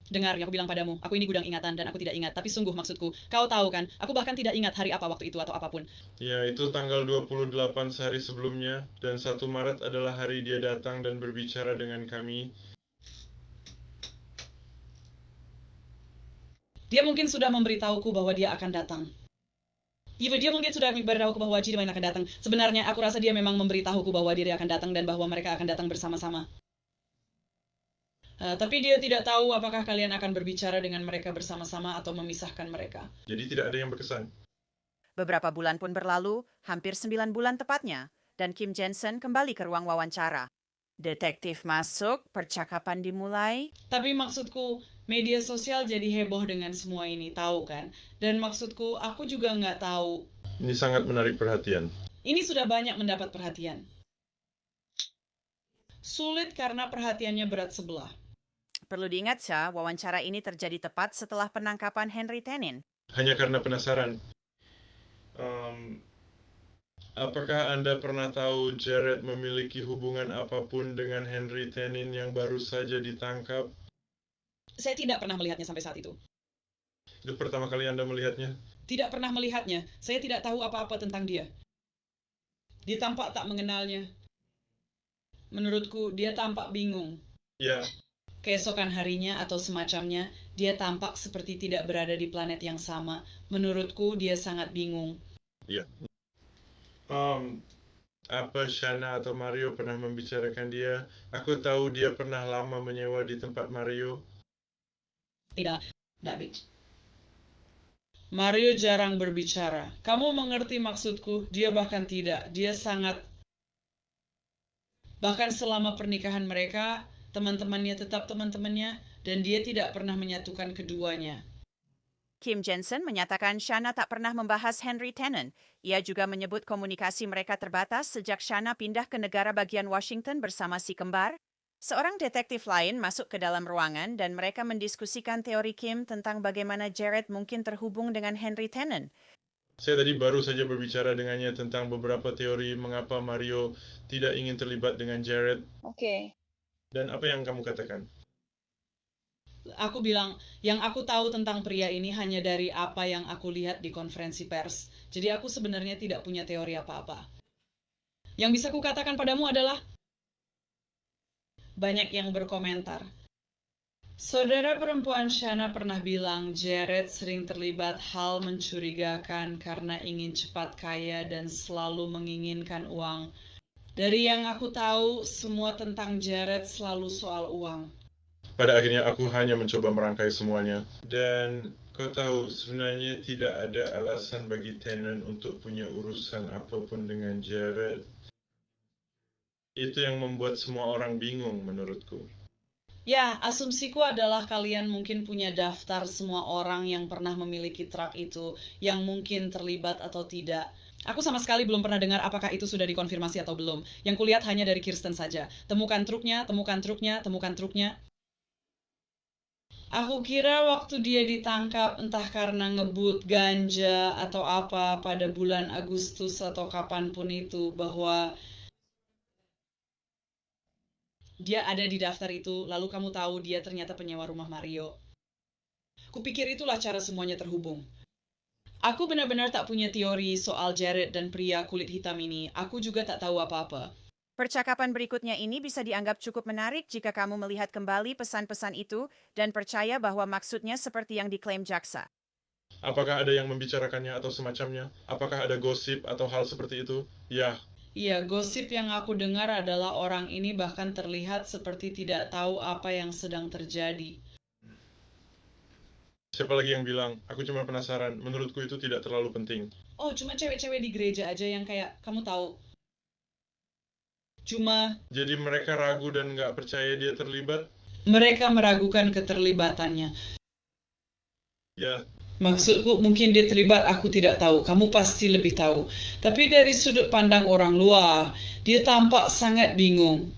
Dengar yang aku bilang padamu, aku ini gudang ingatan dan aku tidak ingat. Tapi sungguh maksudku, kau tahu kan, aku bahkan tidak ingat hari apa waktu itu atau apapun. ya itu tanggal 28 sehari sebelumnya dan 1 Maret adalah hari dia datang dan berbicara dengan kami. Dia mungkin sudah memberitahuku bahwa dia akan datang. Dia mungkin sudah memberitahuku bahwa dia akan datang. Sebenarnya aku rasa dia memang memberitahuku bahwa dia akan datang dan bahwa mereka akan datang bersama-sama. Tapi dia tidak tahu apakah kalian akan berbicara dengan mereka bersama-sama atau memisahkan mereka. Jadi tidak ada yang berkesan. Beberapa bulan pun berlalu, hampir 9 bulan tepatnya, dan Kim Jensen kembali ke ruang wawancara. Detektif masuk, percakapan dimulai. Tapi maksudku, media sosial jadi heboh dengan semua ini, tahu kan? Dan maksudku, aku juga nggak tahu. Ini sangat menarik perhatian. Ini sudah banyak mendapat perhatian. Sulit karena perhatiannya berat sebelah. Perlu diingat, Syah, wawancara ini terjadi tepat setelah penangkapan Henry Tenin. Hanya karena penasaran. Apakah Anda pernah tahu Jared memiliki hubungan apapun dengan Henry Tenin yang baru saja ditangkap? Saya tidak pernah melihatnya sampai saat itu. Itu pertama kali Anda melihatnya? Tidak pernah melihatnya. Saya tidak tahu apa-apa tentang dia. Dia tampak tak mengenalnya. Menurutku, dia tampak bingung. Ya, Keesokan harinya atau semacamnya, dia tampak seperti tidak berada di planet yang sama. Menurutku, dia sangat bingung. ya. Apa Shanna atau Mario pernah membicarakan dia? Aku tahu dia pernah lama menyewa di tempat Mario. Tidak, David. Mario jarang berbicara. Kamu mengerti maksudku? Dia bahkan tidak. Dia sangat... Bahkan selama pernikahan mereka, teman-temannya tetap teman-temannya, dan dia tidak pernah menyatukan keduanya. Kim Jensen menyatakan Shanna tak pernah membahas Henry Tenin. Ia juga menyebut komunikasi mereka terbatas sejak Shanna pindah ke negara bagian Washington bersama si kembar. Seorang detektif lain masuk ke dalam ruangan dan mereka mendiskusikan teori Kim tentang bagaimana Jared mungkin terhubung dengan Henry Tenin. Saya tadi baru saja berbicara dengannya tentang beberapa teori mengapa Mario tidak ingin terlibat dengan Jared. Oke. Dan apa yang kamu katakan? Aku bilang, yang aku tahu tentang pria ini hanya dari apa yang aku lihat di konferensi pers. Jadi aku sebenarnya tidak punya teori apa-apa. Yang bisa kukatakan padamu adalah, banyak yang berkomentar. Saudara perempuan Shanna pernah bilang Jared sering terlibat hal mencurigakan karena ingin cepat kaya dan selalu menginginkan uang. Dari yang aku tahu, semua tentang Jared selalu soal uang. Pada akhirnya aku hanya mencoba merangkai semuanya. Dan kau tahu, sebenarnya tidak ada alasan bagi Tenin untuk punya urusan apapun dengan Jared. Itu yang membuat semua orang bingung menurutku. Ya, asumsiku adalah kalian mungkin punya daftar semua orang yang pernah memiliki truk itu, yang mungkin terlibat atau tidak. Aku sama sekali belum pernah dengar apakah itu sudah dikonfirmasi atau belum. Yang kulihat hanya dari Kirsten saja. Temukan truknya, temukan truknya, temukan truknya. Aku kira waktu dia ditangkap entah karena ngebut ganja atau apa pada bulan Agustus atau kapanpun itu, bahwa dia ada di daftar itu, lalu kamu tahu dia ternyata penyewa rumah Mario. Kupikir itulah cara semuanya terhubung. Aku benar-benar tak punya teori soal Jared dan pria kulit hitam ini. Aku juga tak tahu apa-apa. Percakapan berikutnya ini bisa dianggap cukup menarik jika kamu melihat kembali pesan-pesan itu dan percaya bahwa maksudnya seperti yang diklaim jaksa. Apakah ada yang membicarakannya atau semacamnya? Apakah ada gosip atau hal seperti itu? Ya, Iya, gosip yang aku dengar adalah orang ini bahkan terlihat seperti tidak tahu apa yang sedang terjadi. siapa lagi yang bilang? Aku cuma penasaran. Menurutku itu tidak terlalu penting. Oh, cuma cewek-cewek di gereja aja yang kayak, kamu tahu. Cuma Jadi mereka ragu dan nggak percaya dia terlibat? mereka meragukan keterlibatannya. Ya, Maksudku, mungkin dia terlibat, aku tidak tahu. Kamu pasti lebih tahu. Tapi dari sudut pandang orang luar, dia tampak sangat bingung.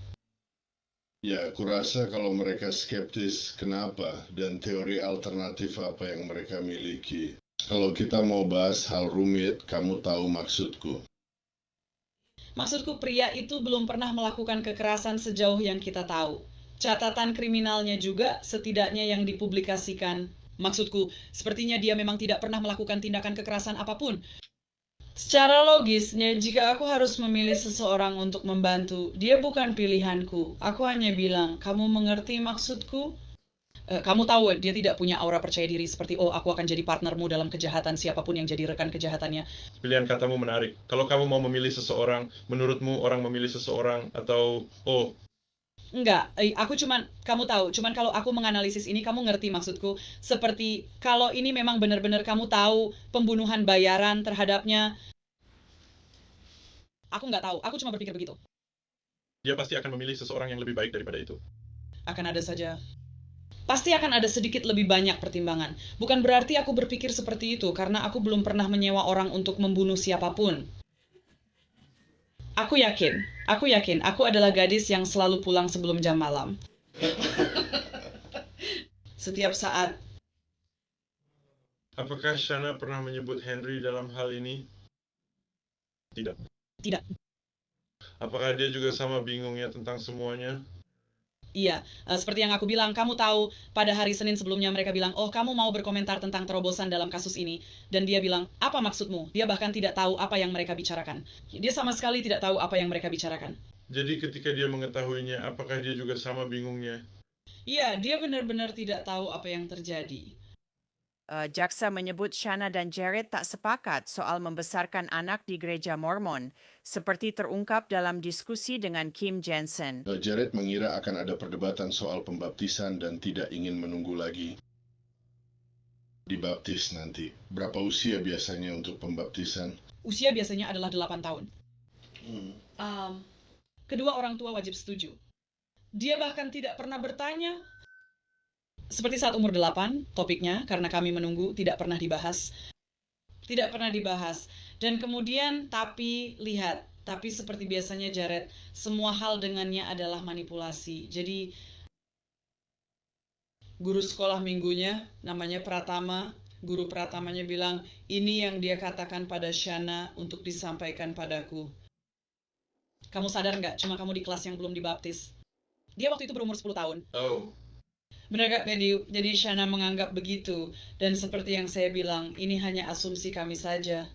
Ya, kurasa kalau mereka skeptis, kenapa? Dan teori alternatif apa yang mereka miliki. Kalau kita mau bahas hal rumit, kamu tahu maksudku. Maksudku, pria itu belum pernah melakukan kekerasan sejauh yang kita tahu. Catatan kriminalnya juga, setidaknya yang dipublikasikan. Maksudku, sepertinya dia memang tidak pernah melakukan tindakan kekerasan apapun. Secara logisnya, jika aku harus memilih seseorang untuk membantu, dia bukan pilihanku. Aku hanya bilang, kamu mengerti maksudku? Kamu tahu, dia tidak punya aura percaya diri seperti, oh, aku akan jadi partnermu dalam kejahatan, siapapun yang jadi rekan kejahatannya. pilihan katamu menarik. Kalau kamu mau memilih seseorang, menurutmu orang memilih seseorang atau, oh, Enggak, kamu tahu, cuman kalau aku menganalisis ini, kamu ngerti maksudku. Seperti, kalau ini memang benar-benar kamu tahu pembunuhan bayaran terhadapnya, aku nggak tahu, aku cuma berpikir begitu. dia pasti akan memilih seseorang yang lebih baik daripada itu. Akan ada saja. Pasti akan ada sedikit lebih banyak pertimbangan. Bukan berarti aku berpikir seperti itu, karena aku belum pernah menyewa orang untuk membunuh siapapun. Aku yakin, aku adalah gadis yang selalu pulang sebelum jam malam. setiap saat. Apakah Shana pernah menyebut Henry dalam hal ini? Tidak. Tidak. Apakah dia juga sama bingungnya tentang semuanya? Iya, seperti yang aku bilang, kamu tahu pada hari Senin sebelumnya mereka bilang, oh kamu mau berkomentar tentang terobosan dalam kasus ini. Dan dia bilang, apa maksudmu? Dia bahkan tidak tahu apa yang mereka bicarakan. Dia sama sekali tidak tahu apa yang mereka bicarakan. Jadi ketika dia mengetahuinya, apakah dia juga sama bingungnya? Iya, dia benar-benar tidak tahu apa yang terjadi. Jaksa menyebut Shana dan Jared tak sepakat soal membesarkan anak di gereja Mormon, seperti terungkap dalam diskusi dengan Kim Jensen. Jared mengira akan ada perdebatan soal pembaptisan dan tidak ingin menunggu lagi dibaptis nanti. Berapa usia biasanya untuk pembaptisan? Usia biasanya adalah 8 tahun. Kedua orang tua wajib setuju. Dia bahkan tidak pernah bertanya. Seperti saat umur 8, topiknya, karena kami menunggu, tidak pernah dibahas. Tidak pernah dibahas. Dan kemudian, tapi seperti biasanya Jared, semua hal dengannya adalah manipulasi. Jadi, guru sekolah minggunya, namanya Pratama, guru Pratamanya bilang, ini yang dia katakan pada Shana untuk disampaikan padaku. Kamu sadar nggak, cuma kamu di kelas yang belum dibaptis. Dia waktu itu berumur 10 tahun. Oh. Benar gak, jadi Shana menganggap begitu. Dan seperti yang saya bilang, ini hanya asumsi kami saja.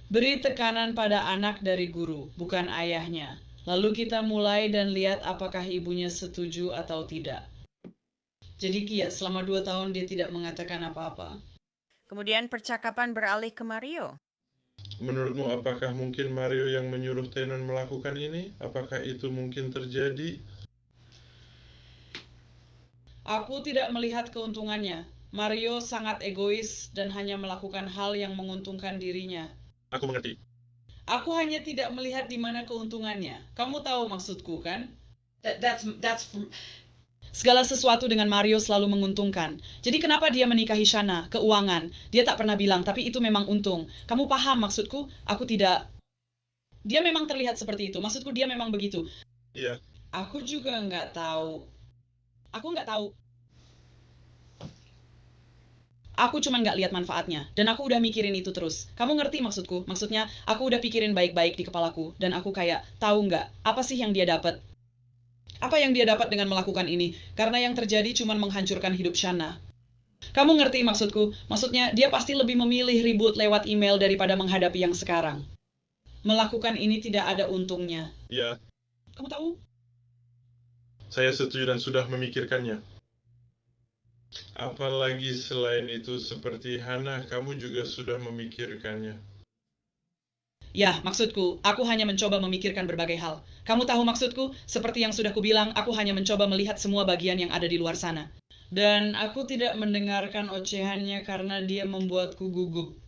Beri tekanan pada anak dari guru, bukan ayahnya. Lalu kita mulai dan lihat apakah ibunya setuju atau tidak. Jadi Kia, selama 2 tahun dia tidak mengatakan apa-apa. Kemudian percakapan beralih ke Mario. Menurutmu apakah mungkin Mario yang menyuruh Tannen melakukan ini? Apakah itu mungkin terjadi? Aku tidak melihat keuntungannya. Mario sangat egois dan hanya melakukan hal yang menguntungkan dirinya. Aku mengerti. Aku hanya tidak melihat di mana keuntungannya. Kamu tahu maksudku, kan? Segala sesuatu dengan Mario selalu menguntungkan. Jadi kenapa dia menikahi Shana? Keuangan. Dia tak pernah bilang, tapi itu memang untung. Kamu paham maksudku? Aku tidak. Dia memang terlihat seperti itu. Maksudku dia memang begitu. Iya. Aku juga nggak tahu. Aku nggak tahu. Aku cuma nggak lihat manfaatnya. Dan aku udah mikirin itu terus. Kamu ngerti maksudku? Maksudnya, aku udah pikirin baik-baik di kepalaku. Dan aku kayak, tahu nggak, apa sih yang dia dapat? Apa yang dia dapat dengan melakukan ini? Karena yang terjadi cuma menghancurkan hidup Shana. Kamu ngerti maksudku? Maksudnya, dia pasti lebih memilih ribut lewat email daripada menghadapi yang sekarang. Melakukan ini tidak ada untungnya. Iya. Kamu tahu? Saya setuju dan sudah memikirkannya. Apalagi selain itu, seperti Hana, kamu juga sudah memikirkannya. Ya, maksudku, aku hanya mencoba memikirkan berbagai hal. Kamu tahu maksudku? Seperti yang sudah kubilang, aku hanya mencoba melihat semua bagian yang ada di luar sana. Dan aku tidak mendengarkan ocehannya karena dia membuatku gugup.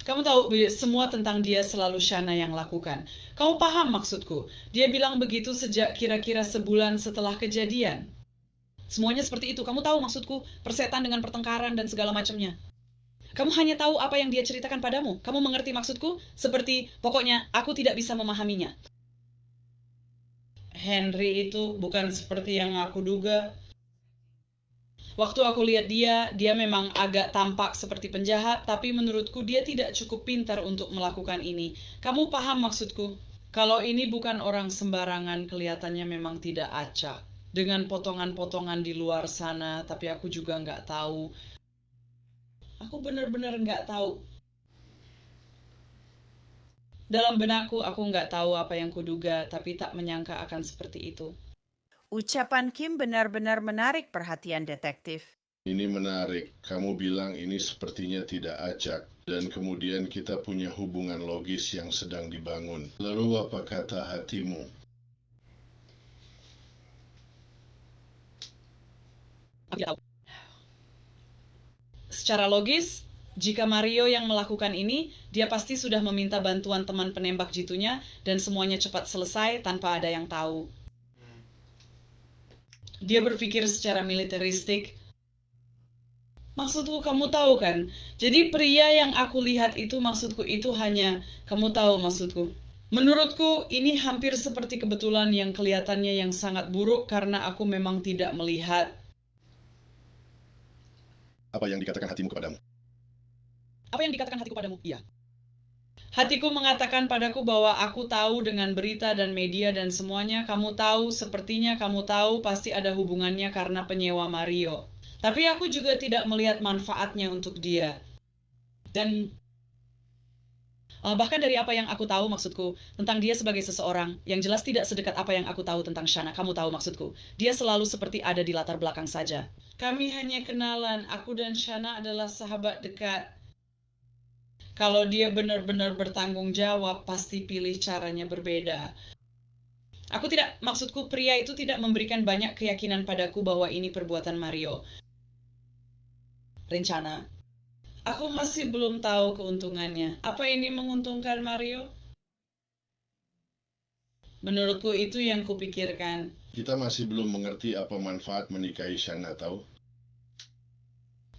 Kamu tahu, semua tentang dia selalu Shana yang lakukan. Kamu paham maksudku? Dia bilang begitu sejak kira-kira sebulan setelah kejadian. Semuanya seperti itu. Kamu tahu maksudku? Persetan dengan pertengkaran dan segala macamnya. Kamu hanya tahu apa yang dia ceritakan padamu. Kamu mengerti maksudku? Seperti, pokoknya, aku tidak bisa memahaminya. Henry itu bukan seperti yang aku duga. Waktu aku lihat dia memang agak tampak seperti penjahat, tapi menurutku dia tidak cukup pintar untuk melakukan ini. Kamu paham maksudku? Kalau ini bukan orang sembarangan, kelihatannya memang tidak acak. Dengan potongan-potongan di luar sana, tapi aku juga nggak tahu. Aku benar-benar nggak tahu. Dalam benakku, aku nggak tahu apa yang kuduga, tapi tak menyangka akan seperti itu. Ucapan Kim benar-benar menarik perhatian detektif. Ini menarik. Kamu bilang ini sepertinya tidak acak. Dan kemudian kita punya hubungan logis yang sedang dibangun. Lalu apa kata hatimu? Aku tidak tahu. Secara logis, jika Mario yang melakukan ini, dia pasti sudah meminta bantuan teman penembak jitunya dan semuanya cepat selesai tanpa ada yang tahu. Dia berpikir secara militeristik. Maksudku, kamu tahu kan? Jadi pria yang aku lihat itu, maksudku itu hanya, kamu tahu maksudku. Menurutku, ini hampir seperti kebetulan yang kelihatannya yang sangat buruk karena aku memang tidak melihat. Apa yang dikatakan hatimu kepadamu? Apa yang dikatakan hatiku padamu? Iya. Hatiku mengatakan padaku bahwa aku tahu dengan berita dan media dan semuanya, kamu tahu, sepertinya kamu tahu pasti ada hubungannya karena penyewa Mario. Tapi aku juga tidak melihat manfaatnya untuk dia. Dan bahkan dari apa yang aku tahu maksudku, tentang dia sebagai seseorang, yang jelas tidak sedekat apa yang aku tahu tentang Shana. Kamu tahu maksudku. Dia selalu seperti ada di latar belakang saja. Kami hanya kenalan, aku dan Shana adalah sahabat dekat. Kalau dia benar-benar bertanggung jawab, pasti pilih caranya berbeda. Maksudku pria itu tidak memberikan banyak keyakinan padaku bahwa ini perbuatan Mario. Rencana. Aku masih belum tahu keuntungannya. Apa ini menguntungkan Mario? Menurutku itu yang kupikirkan. Kita masih belum mengerti apa manfaat menikahi Shana, tahu?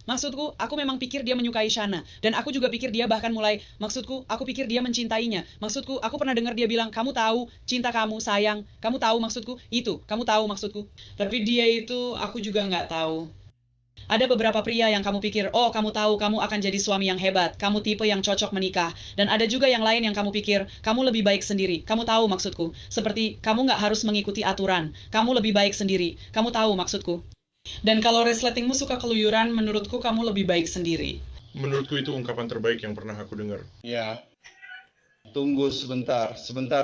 Maksudku, aku memang pikir dia menyukai Shana. Dan aku juga pikir dia bahkan aku pikir dia mencintainya. Maksudku, aku pernah dengar dia bilang, kamu tahu, cinta kamu, sayang. Kamu tahu maksudku, itu. Kamu tahu maksudku. Tapi dia itu, aku juga nggak tahu. Ada beberapa pria yang kamu pikir, oh kamu tahu kamu akan jadi suami yang hebat, kamu tipe yang cocok menikah. Dan ada juga yang lain yang kamu pikir, kamu lebih baik sendiri. Kamu tahu maksudku. Seperti, kamu nggak harus mengikuti aturan. Kamu lebih baik sendiri. Kamu tahu maksudku. Dan kalau resletingmu suka keluyuran, menurutku kamu lebih baik sendiri. Menurutku itu ungkapan terbaik yang pernah aku dengar. Ya, tunggu sebentar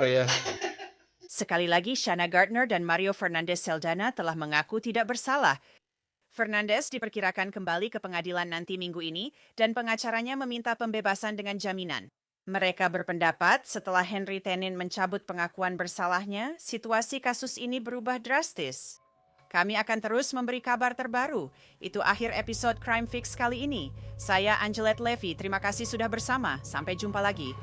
ya. Sekali lagi, Shana Gardner dan Mario Fernandez Saldana telah mengaku tidak bersalah. Fernandez diperkirakan kembali ke pengadilan nanti minggu ini dan pengacaranya meminta pembebasan dengan jaminan. Mereka berpendapat setelah Henry Tenin mencabut pengakuan bersalahnya, situasi kasus ini berubah drastis. Kami akan terus memberi kabar terbaru. Itu akhir episode Crime Fix kali ini. Saya Angelette Levy, terima kasih sudah bersama. Sampai jumpa lagi.